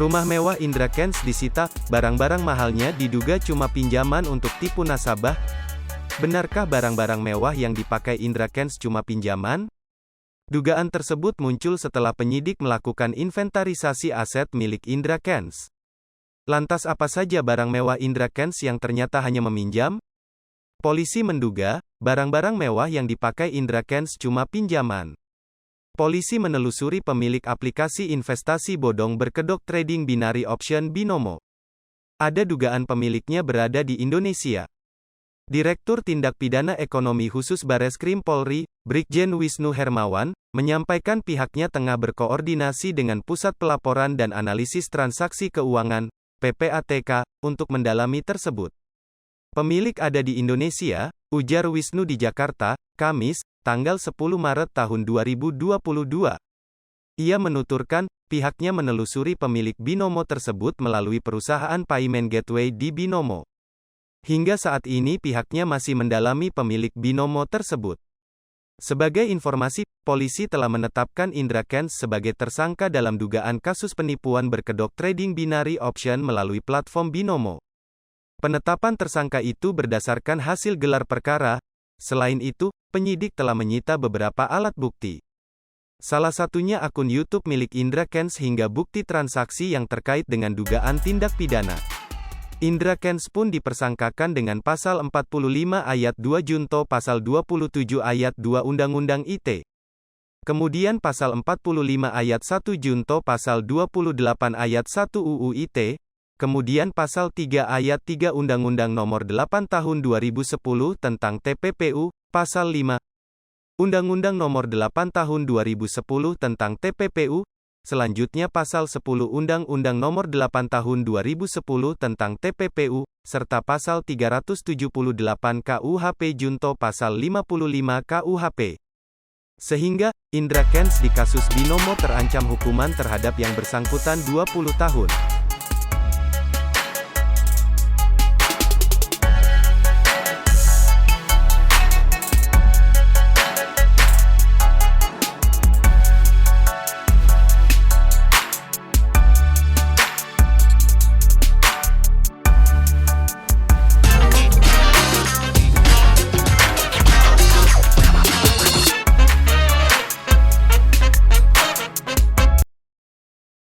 Rumah mewah Indra Kents disita, barang-barang mahalnya diduga cuma pinjaman untuk tipu nasabah. Benarkah barang-barang mewah yang dipakai Indra Kents cuma pinjaman? Dugaan tersebut muncul setelah penyidik melakukan inventarisasi aset milik Indra Kents. Lantas apa saja barang mewah Indra Kents yang ternyata hanya meminjam? Polisi menduga, barang-barang mewah yang dipakai Indra Kents cuma pinjaman. Polisi menelusuri pemilik aplikasi investasi bodong berkedok trading binary option Binomo. Ada dugaan pemiliknya berada di Indonesia. Direktur Tindak Pidana Ekonomi Khusus Bareskrim Polri, Brigjen Wisnu Hermawan, menyampaikan pihaknya tengah berkoordinasi dengan Pusat Pelaporan dan Analisis Transaksi Keuangan, PPATK, untuk mendalami tersebut. Pemilik ada di Indonesia, ujar Wisnu di Jakarta, Kamis, tanggal 10 Maret tahun 2022. Ia menuturkan, pihaknya menelusuri pemilik Binomo tersebut melalui perusahaan payment gateway di Binomo. Hingga saat ini pihaknya masih mendalami pemilik Binomo tersebut. Sebagai informasi, polisi telah menetapkan Indra Kents sebagai tersangka dalam dugaan kasus penipuan berkedok trading binary option melalui platform Binomo. Penetapan tersangka itu berdasarkan hasil gelar perkara. Selain itu, penyidik telah menyita beberapa alat bukti. Salah satunya akun YouTube milik Indra Kents hingga bukti transaksi yang terkait dengan dugaan tindak pidana. Indra Kents pun dipersangkakan dengan pasal 45 ayat 2 junto pasal 27 ayat 2 Undang-Undang ITE. Kemudian pasal 45 ayat 1 junto pasal 28 ayat 1 UU ITE. Kemudian pasal 3 ayat 3 Undang-Undang Nomor 8 Tahun 2010 tentang TPPU, pasal 5 Undang-Undang Nomor 8 Tahun 2010 tentang TPPU, selanjutnya pasal 10 Undang-Undang Nomor 8 Tahun 2010 tentang TPPU, serta pasal 378 KUHP junto pasal 55 KUHP. Sehingga, Indra Kents di kasus Binomo terancam hukuman terhadap yang bersangkutan 20 tahun.